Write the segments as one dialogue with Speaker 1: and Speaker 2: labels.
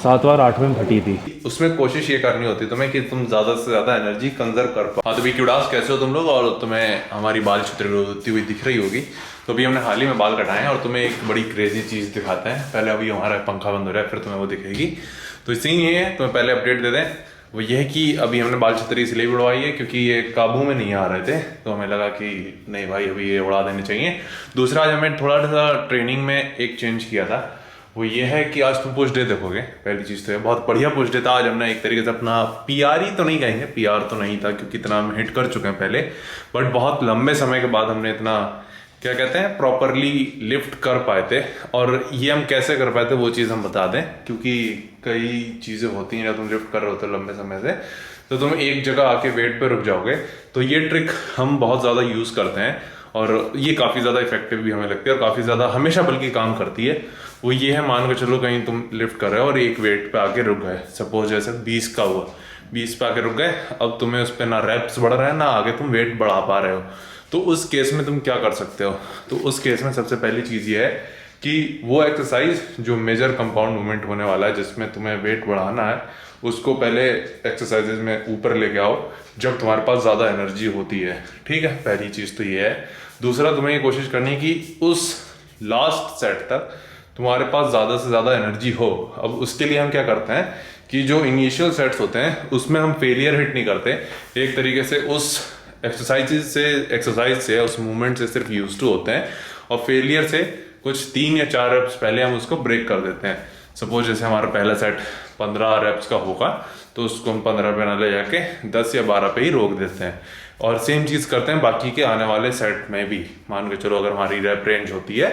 Speaker 1: 7 बार 8वें में फटी थी।
Speaker 2: उसमें कोशिश ये करनी होती तुम्हें कि तुम ज़्यादा से ज़्यादा एनर्जी कंजर्व कर पाओ। हाँ तो भी क्यूडास कैसे हो तुम लोग, और तुम्हें हमारी बाल छुतरी होती हुई दिख रही होगी। तो अभी हमने हाल ही में बाल कटाए हैं और तुम्हें एक बड़ी क्रेजी चीज़ दिखाते हैं। पहले अभी हमारा पंखा बंद हो रहा है, फिर तुम्हें वो दिखेगी। तो सीन ये है, तुम्हें पहले अपडेट दे दें, वो ये है कि अभी हमने बाल छतरी इसलिए भी उड़वाई है क्योंकि ये काबू में नहीं आ रहे थे, तो हमें लगा कि नहीं भाई अभी ये उड़ा देने चाहिए। दूसरा, आज हमें थोड़ा सा ट्रेनिंग में एक चेंज किया था, वो ये है कि आज तुम पुश डे देखोगे। पहली चीज़ तो है, बहुत बढ़िया पुश डे था आज। हमने एक तरीके से अपना पीआर ही तो नहीं कहेंगे, पीआर तो नहीं था क्योंकि इतना हम हिट कर चुके हैं पहले, बट बहुत लंबे समय के बाद हमने इतना क्या कहते हैं प्रॉपरली लिफ्ट कर पाए थे। और ये हम कैसे कर पाए थे वो चीज़ हम बता दें, क्योंकि कई चीज़ें होती हैं जब तुम लिफ्ट कर रहे होते हो लंबे समय से, तो तुम एक जगह आके वेट पे रुक जाओगे। तो ये ट्रिक हम बहुत ज़्यादा यूज़ करते हैं और ये काफ़ी ज़्यादा इफेक्टिव भी हमें लगती है और काफ़ी ज़्यादा हमेशा बल्कि काम करती है। वो ये है, मान के चलो कहीं तुम लिफ्ट कर रहे हो और एक वेट पे आके रुक गए, सपोज जैसे 20 का हुआ, 20 पे आके रुक गए, अब तुम्हें उस पर ना रैप्स बढ़ रहे हैं ना आगे तुम वेट बढ़ा पा रहे हो। तो उस केस में तुम क्या कर सकते हो, तो उस केस में सबसे पहली चीज़ ये है कि वो एक्सरसाइज जो मेजर कंपाउंड मूवमेंट होने वाला है जिसमें तुम्हें वेट बढ़ाना है, उसको पहले एक्सरसाइजेज में ऊपर लेके आओ जब तुम्हारे पास ज़्यादा एनर्जी होती है। ठीक है, पहली चीज़ तो ये है। दूसरा, तुम्हें ये कोशिश करनी है कि उस लास्ट सेट तक तुम्हारे पास ज़्यादा से ज़्यादा एनर्जी हो। अब उसके लिए हम क्या करते हैं कि जो इनिशियल सेट्स होते हैं उसमें हम फेलियर हिट नहीं करते, एक तरीके से उस एक्सरसाइज से उस मूवमेंट से सिर्फ यूज टू होते हैं और फेलियर से कुछ 3 या 4 रेप्स पहले हम उसको ब्रेक कर देते हैं। सपोज जैसे हमारा पहला सेट 15 रेप्स का होगा तो उसको हम 15 पे ना ले जाके 10 या 12 पे ही रोक देते हैं। और सेम चीज़ करते हैं बाकी के आने वाले सेट में भी। मान के चलो अगर हमारी रेप रेंज होती है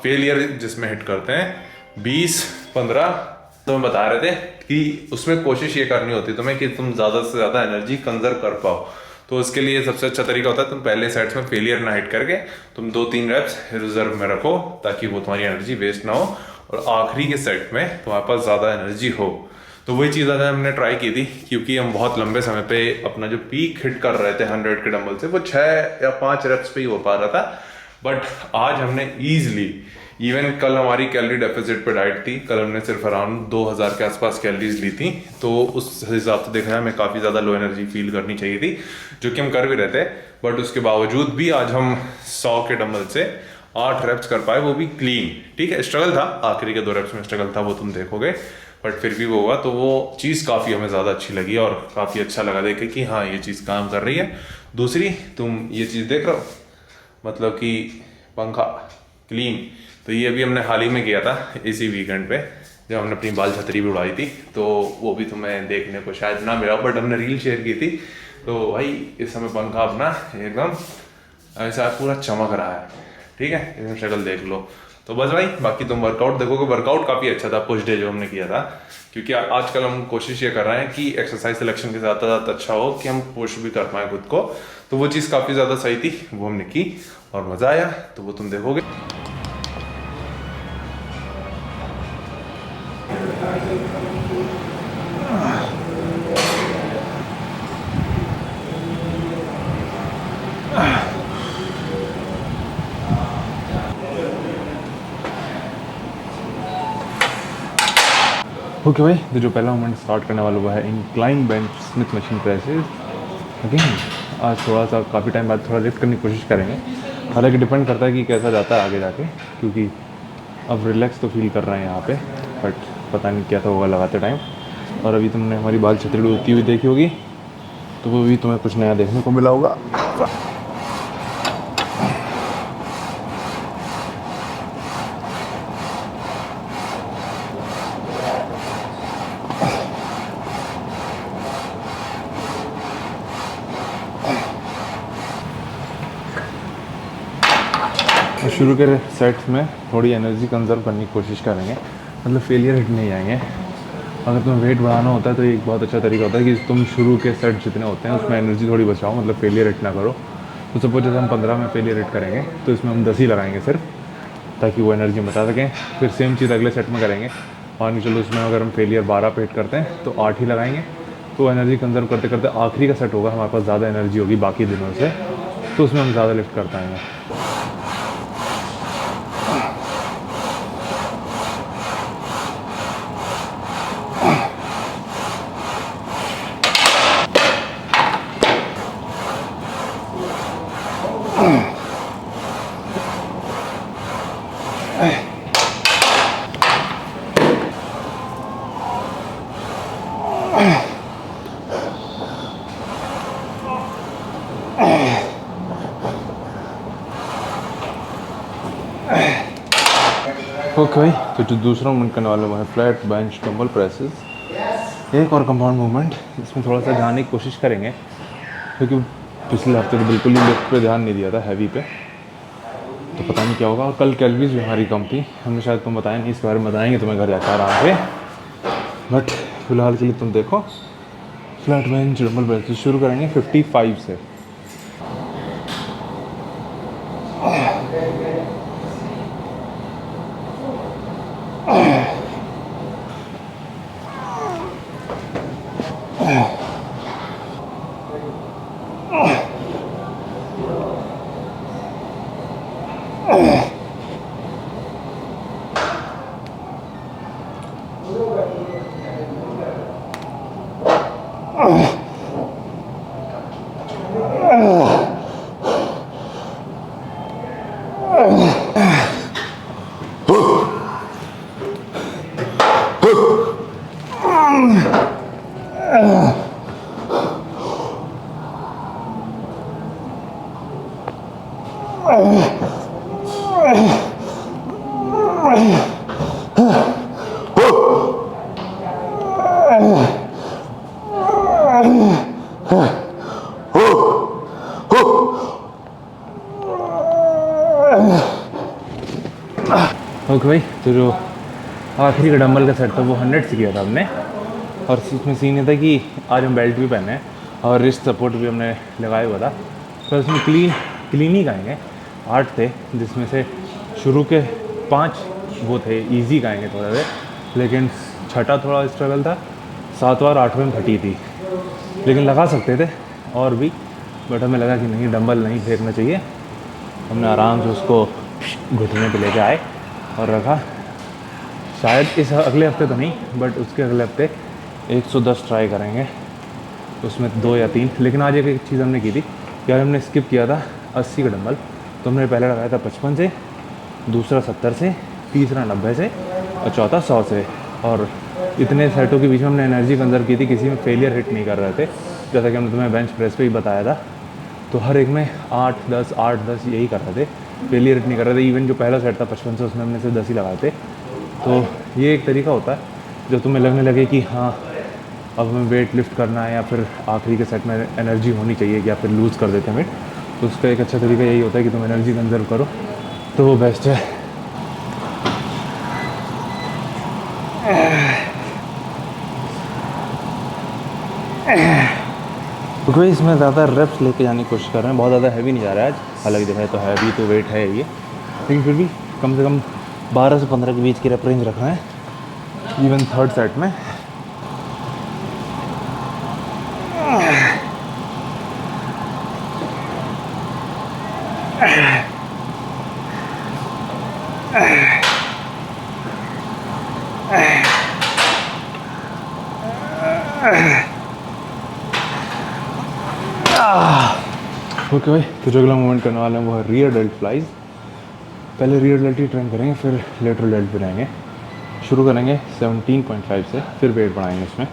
Speaker 2: फेलियर जिसमें हिट करते हैं 20-15, तो हम बता रहे थे कि उसमें कोशिश ये करनी होती है तुम्हें कि तुम ज़्यादा से ज़्यादा एनर्जी कंजर्व कर पाओ। तो उसके लिए सबसे अच्छा तरीका होता है तुम पहले सेट्स में फेलियर ना हिट करके तुम 2-3 रेप्स रिजर्व में रखो ताकि वो तुम्हारी एनर्जी वेस्ट ना हो और आखिरी के सेट में तुम्हारे पास ज़्यादा एनर्जी हो। तो वही चीज़ आज हमने ट्राई की थी क्योंकि हम बहुत लंबे समय पे अपना जो पीक हिट कर रहे थे 100 के डंबल से वो 6 या 5 रेप्स पे ही हो पा रहा था। बट आज हमने ईजिली, इवन कल हमारी कैलोरी डेफिसिट पे डाइट थी, कल हमने सिर्फ अराउंड 2000 के आसपास कैलोरीज ली थी, तो उस हिसाब से देखा है हमें काफ़ी ज़्यादा लो एनर्जी फील करनी चाहिए थी, जो कि हम कर भी रहे थे। बट उसके बावजूद भी आज हम 100 के डंबल से 8 रेप्स कर पाए, वो भी क्लीन। ठीक है, स्ट्रगल था, आखिरी के 2 रेप्स में स्ट्रगल था, वो तुम देखोगे, बट फिर भी वो हुआ। तो वो चीज़ काफ़ी हमें ज़्यादा अच्छी लगी और काफ़ी अच्छा लगा देख के कि हाँ ये चीज़ काम कर रही है। दूसरी, तुम ये चीज़ देख रहे हो, मतलब कि पंखा क्लीन, तो ये भी हमने हाल ही में किया था इसी वीकेंड पे जब हमने अपनी बाल छतरी भी उड़ाई थी, तो वो भी तुम्हें देखने को शायद ना मिला बट हमने रील शेयर की थी। तो भाई इस समय पंखा अपना एकदम ऐसा पूरा चमक रहा है। ठीक है, इसमें शक्ल देख लो। तो बस भाई, बाकी तुम वर्कआउट देखोगे, वर्कआउट काफ़ी अच्छा था पुश डे जो हमने किया था, क्योंकि आजकल हम कोशिश ये कर रहे हैं कि एक्सरसाइज सिलेक्शन के साथ साथ अच्छा हो कि हम पुश भी कर पाएँ खुद को। तो वो चीज़ काफ़ी ज़्यादा सही थी, वो हमने की और मज़ा आया, तो वो तुम देखोगे।
Speaker 1: ओके भाई, तो जो पहला मोमेंट स्टार्ट करने वाला हुआ है incline bench Smith machine presses. Again आज थोड़ा सा काफ़ी टाइम बाद थोड़ा लिफ्ट करने की कोशिश करेंगे, हालांकि डिपेंड करता है कि कैसा जाता है आगे जाके, क्योंकि अब रिलैक्स तो फील कर रहे हैं यहाँ पे, बट पता नहीं क्या था होगा लगाते टाइम। और अभी तुमने हमारी बाल छतरी उड़ती हुई देखी होगी, तो वो भी तुम्हें कुछ नया देखने को मिला होगा। शुरू के सेट्स में थोड़ी एनर्जी कंजर्व करने की कोशिश करेंगे, मतलब फेलियर हिट नहीं आएंगे। अगर तुम्हें वेट बढ़ाना होता है तो एक बहुत अच्छा तरीका होता है कि तुम शुरू के सेट जितने होते हैं उसमें एनर्जी थोड़ी बचाओ, मतलब फेलियर हिट ना करो। तो सपोज जैसे हम 15 में फेलियर हिट करेंगे तो इसमें हम 10 ही लगाएंगे सिर्फ, ताकि वो एनर्जी बचा सकें। फिर सेम चीज़ अगले सेट में करेंगे, मान चलो उसमें अगर हम फेलियर 12 पे हिट करते हैं तो 8 ही लगाएंगे। तो एनर्जी कंजर्व करते करते आखिरी का सेट होगा, हमारे पास ज़्यादा एनर्जी होगी बाकी दिनों से, तो उसमें हम ज़्यादा लिफ्ट कर पाएंगे। ओके भाई, तो जो दूसरा मूवमेंट करने वाला वो है फ्लैट बेंच डंबल प्रेसेस। एक और कंपाउंड मूवमेंट, इसमें थोड़ा सा जाने की कोशिश करेंगे क्योंकि पिछले हफ्ते तो बिल्कुल ही लिफ्ट पे ध्यान नहीं दिया था, हैवी पे, तो पता नहीं क्या होगा। और कल कैलोरीज भी हमारी कम थी, हमने शायद तुम बताया नहीं, इस बारे में बताएंगे तुम्हें घर जाकर आराम से। बट फिलहाल के लिए तुम देखो, फ्लैट बेंच डंबल प्रेसेस शुरू करेंगे 55 से। ओके भाई, तो जो आखिरी का डंबल का सेट था वो 100 से किया था हमने। और उसमें सीन ये था कि आज हम बेल्ट भी पहने हैं और रिस्ट सपोर्ट भी हमने लगाया हुआ था। तो उसमें क्लीन ही गाएंगे 8 थे, जिसमें से शुरू के 5 वो थे ईजी गाएंगे थोड़ा देर, लेकिन छठा थोड़ा स्ट्रगल था, 7वां और 8वें में फटी थी, लेकिन लगा सकते थे और भी, बट हमें लगा कि नहीं, डंबल नहीं फेंकना चाहिए। हमने आराम से उसको घुटने पे लेके आए और रखा। शायद इस अगले हफ्ते तो नहीं, बट उसके अगले हफ्ते 110 ट्राई करेंगे, उसमें 2 या 3। लेकिन आज एक चीज़ हमने की थी, यार हमने स्किप किया था 80 का डंबल। तो हमने पहले लगाया था 55 से, दूसरा 70 से, तीसरा 90 से और चौथा 100 से। और इतने सेटों के बीच में हमने एनर्जी कंजर्व की थी, किसी में फेलियर हिट नहीं कर रहे थे, जैसा कि हमने तुम्हें बेंच प्रेस पे ही बताया था। तो हर एक में 8-10 8-10 यही कर रहे थे, फेलियर हिट नहीं कर रहे थे। इवन जो पहला सेट था 55 से, उसमें हमने सिर्फ 10 ही लगाए थे। तो ये एक तरीका होता है जो तुम्हें लगने लगे कि हाँ अब हमें वेट लिफ्ट करना है, या फिर आखिरी के सेट में एनर्जी होनी चाहिए, या फिर लूज़ कर देते हैं वेट, तो उसका एक अच्छा तरीका यही होता है कि तुम एनर्जी कंजर्व करो, तो वो बेस्ट है। क्योंकि इसमें ज़्यादा रेप्स लेके जाने की कोशिश कर रहे हैं, बहुत ज़्यादा हैवी नहीं जा रहा है आज। हालांकि देखा है तो हैवी तो वेट है ये, लेकिन फिर भी कम से कम 12 से 15 के बीच की रेप रेंज रख रहे हैं, इवन थर्ड सेट में। ओके भाई, तो जो अगला मूवमेंट करने वाले हैं वो है रियर डेल्ट फ्लाइज। पहले रियर डेल्ट ही ट्रेन करेंगे, फिर लेटरल डेल्ट पे रहेंगे। शुरू करेंगे 17.5 से, फिर वेट बढ़ाएंगे इसमें।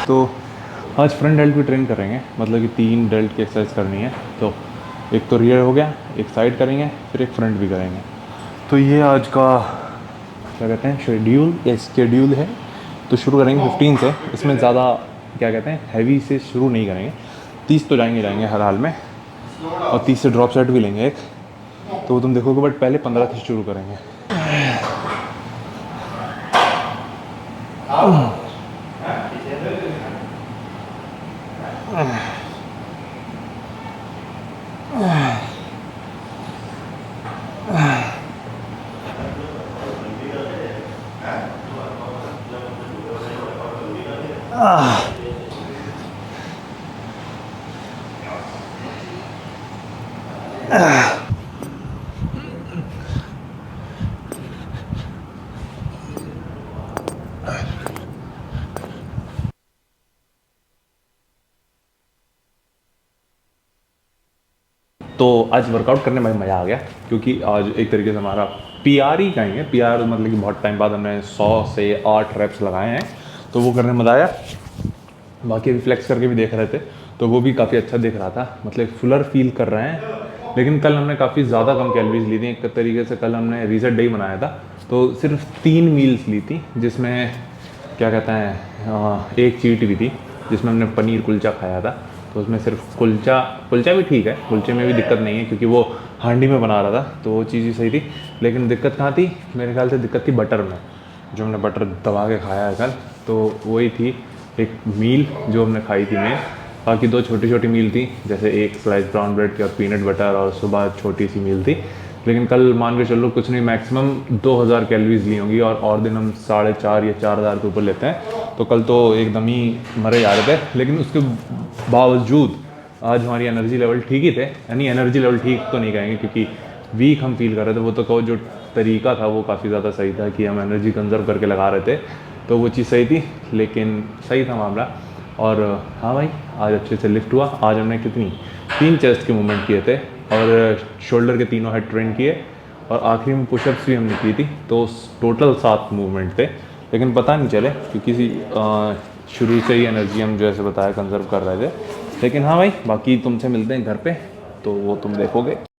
Speaker 1: तो आज फ्रंट डेल्ट भी ट्रेन करेंगे, मतलब कि 3 डेल्ट की एक्सरसाइज करनी है। तो एक तो रियर हो गया, एक साइड करेंगे, फिर एक फ्रंट भी करेंगे। तो ये आज का क्या कहते हैं शेड्यूल या स्केड्यूल है। तो शुरू करेंगे 15 से। इसमें ज़्यादा क्या कहते हैं हैवी से शुरू नहीं करेंगे, 30 तो जाएंगे हर हाल में, और 30 से ड्रॉप सेट भी लेंगे एक, तो वो तुम देखोगे। बट पहले 15 से शुरू करेंगे। तो आज वर्कआउट करने में मज़ा आ गया, क्योंकि आज एक तरीके से हमारा PR ही कहेंगे, PR मतलब कि बहुत टाइम बाद हमने 100 से 8 रेप्स लगाए हैं, तो वो करने में मज़ा आया। बाकी अभी फ्लेक्स करके भी देख रहे थे तो वो भी काफ़ी अच्छा दिख रहा था, मतलब फुलर फील कर रहे हैं। लेकिन कल हमने काफ़ी ज़्यादा कम कैलोरीज ली थी। एक तरीके से कल हमने रीसेट डे बनाया था, तो सिर्फ 3 मील्स ली थी, जिसमें क्या कहते हैं एक चीट भी थी जिसमें हमने पनीर कुलचा खाया था। तो उसमें सिर्फ कुलचा भी ठीक है, कुलचे में भी दिक्कत नहीं है क्योंकि वो हांडी में बना रहा था, तो वो चीज़ ही सही थी। लेकिन दिक्कत कहाँ थी? मेरे ख्याल से दिक्कत थी बटर में, जो हमने बटर दबा के खाया है कल, तो वही थी एक मील जो हमने खाई थी मैं। बाकी 2 छोटी छोटी मील थी, जैसे एक स्लाइस ब्राउन ब्रेड की और पीनट बटर, और सुबह छोटी सी मील थी। लेकिन कल मान के चलो कुछ नहीं, मैक्सिमम 2000 कैलोरीज ली होंगी, और दिन हम 4.5 या 4000 के ऊपर लेते हैं। तो कल तो एकदम ही मरे जा रहे थे, लेकिन उसके बावजूद आज हमारी एनर्जी लेवल ठीक ही थे। यानी एनर्जी लेवल ठीक तो नहीं कहेंगे क्योंकि वीक हम फील कर रहे थे, वो तो कहो जो तरीका था वो काफ़ी ज़्यादा सही था कि हम एनर्जी कंजर्व करके लगा रहे थे, तो वो चीज़ सही थी। लेकिन सही था मामला। और हाँ भाई, आज अच्छे से लिफ्ट हुआ। आज हमने कितनी 3 चेस्ट के मूवमेंट किए थे, और शोल्डर के तीनों हेड ट्रेन किए, और आखिरी में पुशअप्स भी हमने की थी। तो टोटल 7 मूवमेंट थे, लेकिन पता नहीं चले क्योंकि शुरू से ही एनर्जी हम जैसे बताया कंजर्व कर रहे थे। लेकिन हाँ भाई, बाकी तुमसे मिलते हैं घर पे, तो वो तुम देखोगे।